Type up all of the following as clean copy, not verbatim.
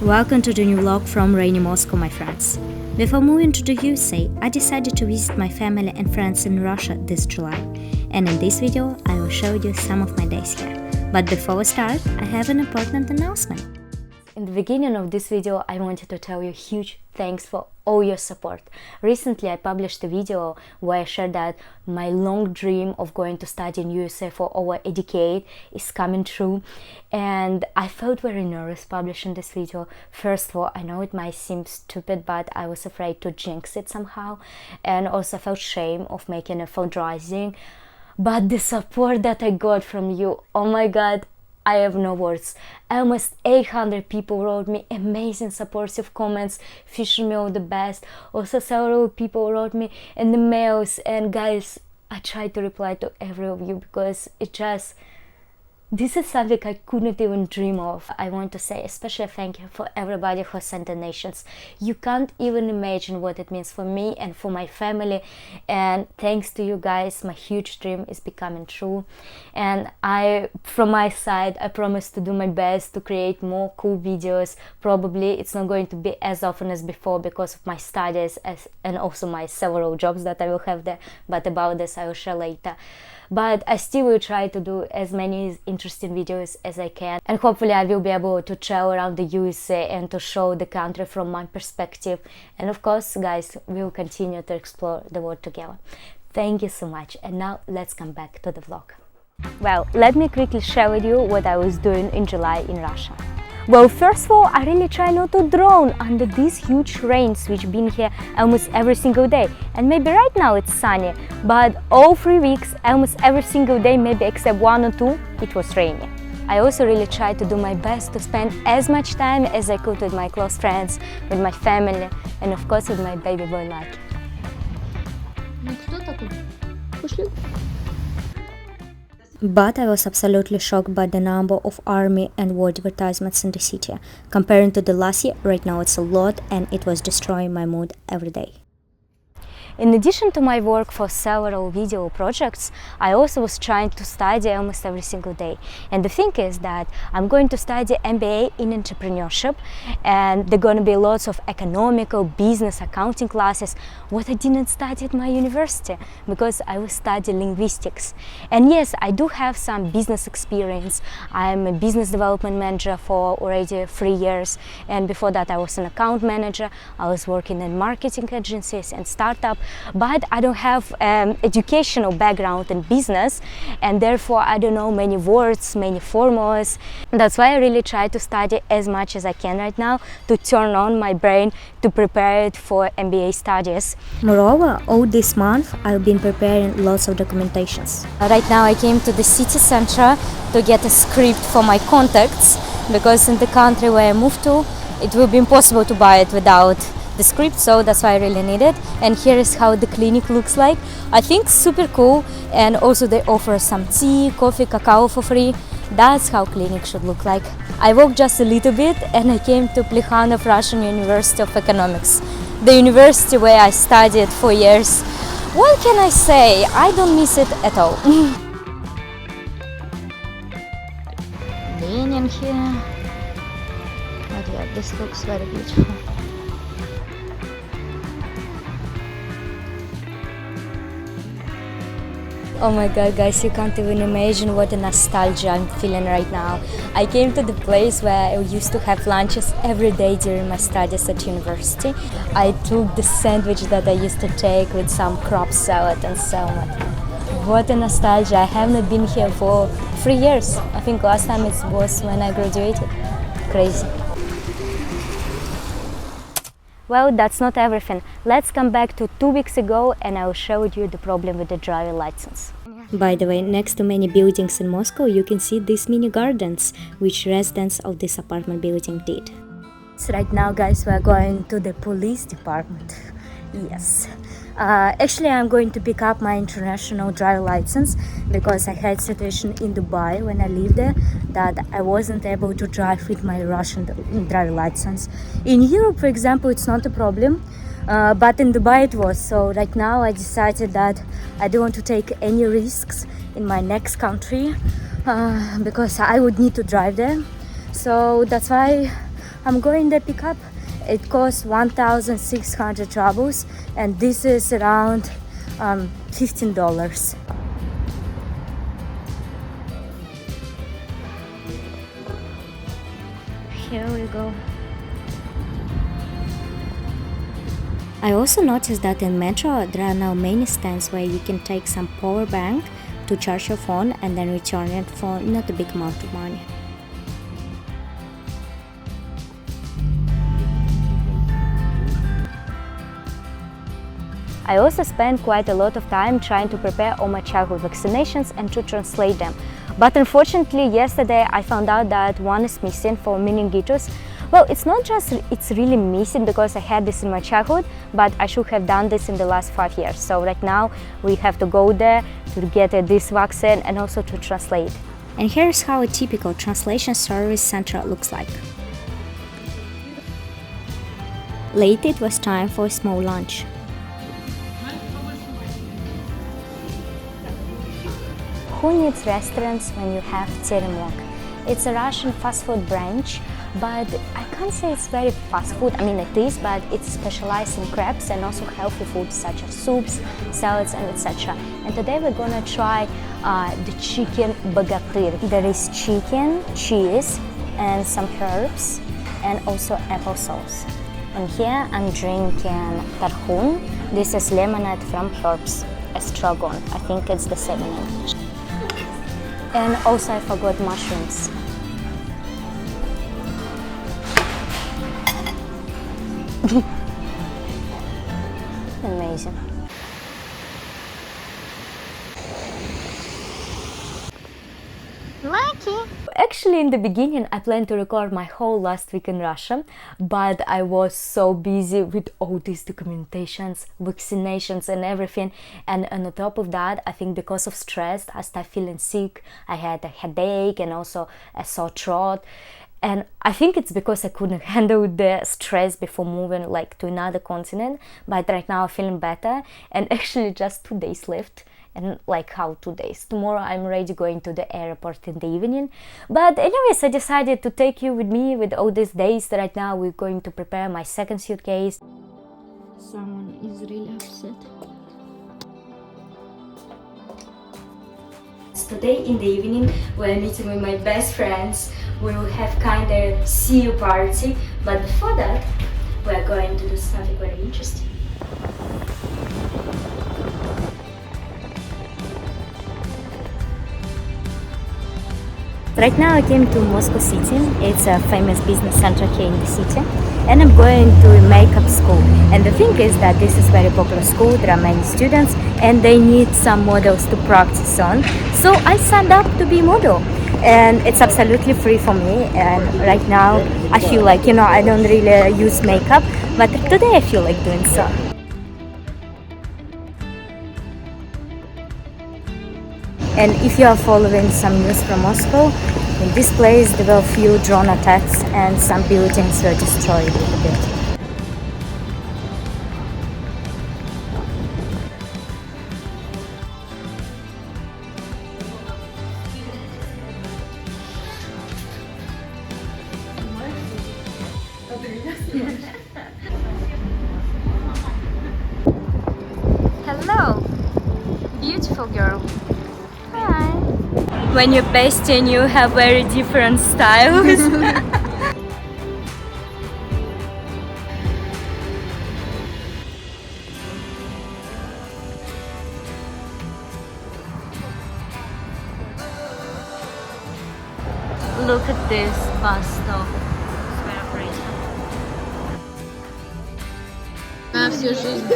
Welcome to the new vlog from rainy Moscow, my friends. Before moving to the USA, I decided to visit my family and friends in Russia this July. And in this video, I will show you some of my days here. But before we start, I have an important announcement. In the beginning of this video, I wanted to tell you huge thanks for all your support. Recently, I published a video where I shared that my long dream of going to study in USA for over a decade is coming true. And I felt very nervous publishing this video. First of all, I know it might seem stupid, but I was afraid to jinx it somehow. And also felt shame of making a fundraising. But the support that I got from you, oh my god, I have no words. Almost 800 people wrote me amazing supportive comments, wishing me all the best. Also several people wrote me in the mails, and guys, I tried to reply to every of you because this is something I couldn't even dream of. I want to say especially thank you for everybody who sent donations. You can't even imagine what it means for me and for my family, and thanks to you guys, my huge dream is becoming true. And from my side, I promise to do my best to create more cool videos. Probably it's not going to be as often as before because of my studies and also my several jobs that I will have there, but about this I will share later. But I still will try to do as many interesting videos as I can, and hopefully I will be able to travel around the USA and to show the country from my perspective. And of course, guys, we will continue to explore the world together. Thank you so much, and now let's come back to the vlog. Well, let me quickly share with you what I was doing in July in Russia. Well, first of all, I really try not to drown under these huge rains which been here almost every single day. And maybe right now it's sunny, but all 3 weeks, almost every single day, maybe except 1 or 2, it was rainy. I also really tried to do my best to spend as much time as I could with my close friends, with my family, and of course with my baby boy Lucky. But I was absolutely shocked by the number of army and war advertisements in the city. Comparing to the last year, right now it's a lot, and it was destroying my mood every day. In addition to my work for several video projects, I also was trying to study almost every single day. And the thing is that I'm going to study MBA in entrepreneurship, and there are going to be lots of economical, business, accounting classes, what I didn't study at my university, because I was studying linguistics. And yes, I do have some business experience. I'm a business development manager for already 3 years, and before that I was an account manager. I was working in marketing agencies and startups. But I don't have educational background in business, and therefore I don't know many words, many formulas. That's why I really try to study as much as I can right now to turn on my brain to prepare it for MBA studies. Moreover, all this month I've been preparing lots of documentations. Right now I came to the city center to get a script for my contacts, because in the country where I moved to, it will be impossible to buy it without the script, so that's why I really need it. And here is how the clinic looks like. I think super cool, and also they offer some tea, coffee, cacao for free. That's how clinic should look like. I walked just a little bit and I came to Plekhanov Russian University of Economics, the university where I studied for years. What can I say? I don't miss it at all. Lenin here. But yeah, this looks very beautiful. Oh my god, guys, you can't even imagine what a nostalgia I'm feeling right now. I came to the place where I used to have lunches every day during my studies at university. I took the sandwich that I used to take with some crop salad and so on. What a nostalgia. I haven't been here for 3 years. I think last time it was when I graduated. Crazy. Well, that's not everything. Let's come back to 2 weeks ago and I will show you the problem with the driving license. By the way, next to many buildings in Moscow, you can see these mini gardens, which residents of this apartment building did. So right now, guys, we are going to the police department. Yes. Actually, I'm going to pick up my international driver license because I had a situation in Dubai when I lived there that I wasn't able to drive with my Russian driver license. In Europe, for example, it's not a problem, but in Dubai it was. So right now I decided that I don't want to take any risks in my next country because I would need to drive there. So that's why I'm going to pick up. It costs 1,600 rubles, and this is around $15. Here we go. I also noticed that in metro there are now many stands where you can take some power bank to charge your phone and then return it for not a big amount of money. I also spent quite a lot of time trying to prepare all my childhood vaccinations and to translate them. But unfortunately, yesterday I found out that one is missing for meningitis. Well, it's not just it's really missing because I had this in my childhood, but I should have done this in the last 5 years. So right now we have to go there to get this vaccine and also to translate. And here's how a typical translation service center looks like. Late it was time for a small lunch. Who needs restaurants when you have Teремок? It's a Russian fast food branch, but I can't say it's very fast food. I mean it is, but it's specialized in crepes and also healthy foods such as soups, salads and etc. And today we're gonna try the chicken bagatyr. There is chicken, cheese and some herbs and also applesauce. And here I'm drinking tarhun. This is lemonade from herbs, estragon. I think it's the same in English. And also I forgot mushrooms. Amazing. Lucky. Actually, in the beginning, I planned to record my whole last week in Russia, but I was so busy with all these documentations, vaccinations and everything. And on the top of that, I think because of stress, I started feeling sick. I had a headache and also a sore throat. And I think it's because I couldn't handle the stress before moving like to another continent. But right now I'm feeling better, and actually just 2 days left. And like how 2 days? Tomorrow I'm already going to the airport in the evening. But anyways, I decided to take you with me with all these days. Right now we're going to prepare my second suitcase. Someone is really upset. Today in the evening we're meeting with my best friends. We will have kind of see you party, but before that we're going to do something very interesting. Right now I came to Moscow City. It's a famous business center here in the city, and I'm going to a makeup school. And the thing is that this is very popular school. There are many students and they need some models to practice on. So I signed up to be a model, and it's absolutely free for me. And right now I feel like, I don't really use makeup, but today I feel like doing so. And if you are following some news from Moscow, in this place there were a few drone attacks and some buildings were destroyed a little bit. Hello, beautiful girl. Hi. When you're pasting, you have very different styles. Look at this pastel. It's very pretty. На всю жизнь.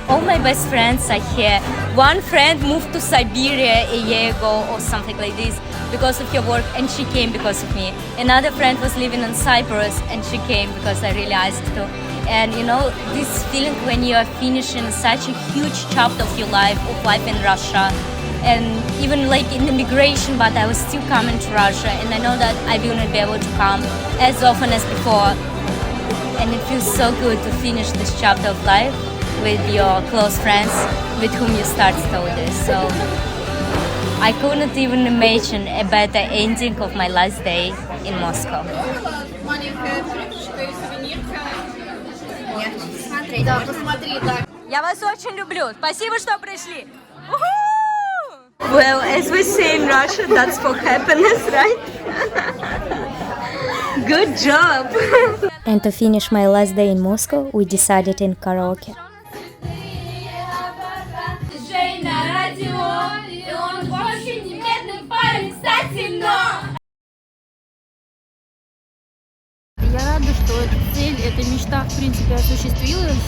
All my best friends are here. One friend moved to Siberia a year ago or something like this because of her work, and she came because of me. Another friend was living in Cyprus and she came because I really asked to. And this feeling when you are finishing such a huge chapter of your life, in Russia, and even like in immigration, but I was still coming to Russia, and I know that I will not be able to come as often as before. And it feels so good to finish this chapter of life with your close friends with whom you started all this. So I couldn't even imagine a better ending of my last day in Moscow. Да, посмотри, да. Я вас очень люблю. Спасибо, что пришли. Well, as we say in Russia, that's for happiness, right? Good job. And to finish my last day in Moscow, we decided in karaoke. Я рада, что эта цель, эта мечта, в принципе, осуществилась.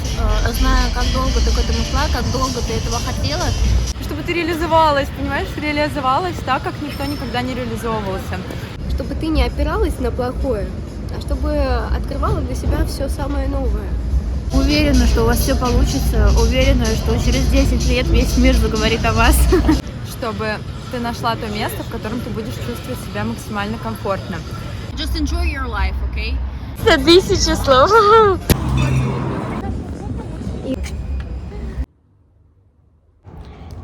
Знаю, как долго ты к этому шла, как долго ты этого хотела. Чтобы ты реализовалась, понимаешь, реализовалась так, как никто никогда не реализовывался. Чтобы ты не опиралась на плохое, а чтобы открывала для себя все самое новое. Уверена, что у вас все получится. Уверена, что через 10 лет весь мир заговорит о вас. Чтобы ты нашла то место, в котором ты будешь чувствовать себя максимально комфортно. Just enjoy your life, okay? За 1000 слов.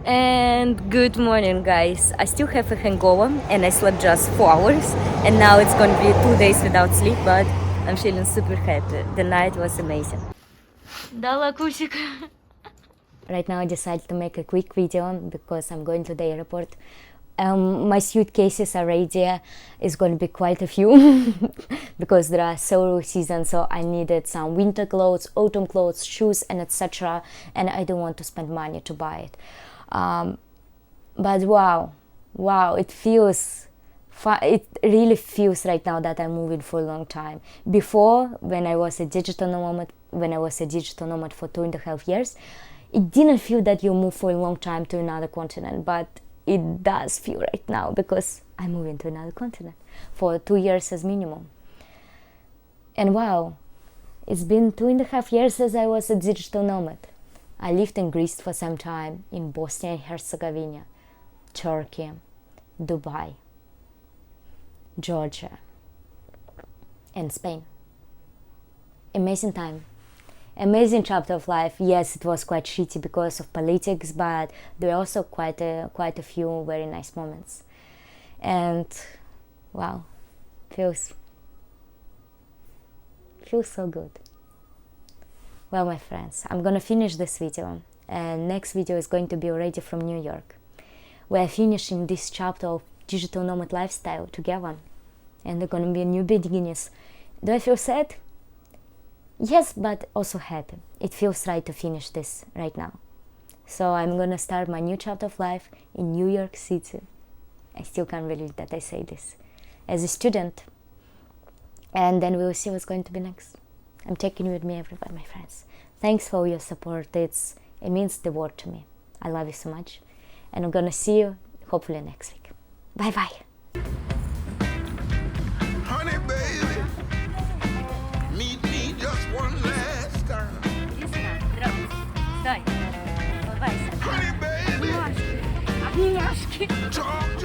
And good morning, guys. I still have a hangover and I slept just 4 hours, and now it's gonna be 2 days without sleep, but I'm feeling super happy. The night was amazing. Dala kusik. Right now I decided to make a quick video because I'm going to the airport. My suitcases are ready. It's going to be quite a few because there are several seasons, so I needed some winter clothes, autumn clothes, shoes, and etc. And I don't want to spend money to buy it. But wow, it feels it really feels right now that I'm moving for a long time. Before, when I was a digital nomad for 2.5 years, it didn't feel that you move for a long time to another continent, but it does feel right now because I'm moving to another continent for 2 years as minimum. And wow, it's been 2.5 years as I was a digital nomad. I lived in Greece for some time, in Bosnia and Herzegovina, Turkey, Dubai, Georgia, and Spain. Amazing time. Amazing chapter of life. Yes, it was quite shitty because of politics, but there are also quite a few very nice moments. And wow, feels so good. Well, my friends, I'm gonna finish this video, and next video is going to be already from New York. We are finishing this chapter of digital nomad lifestyle together, and they're gonna be new beginnings. Do I feel sad? Yes, but also happy. It feels right to finish this right now. So I'm gonna start my new chapter of life in New York City. I still can't believe that I say this. As a student. And then we'll see what's going to be next. I'm taking you with me everywhere, my friends. Thanks for your support. It means the world to me. I love you so much. And I'm gonna see you hopefully next week. Bye bye. Honey, baby, meet me just one last time. Honey, baby, Обнимашки. talk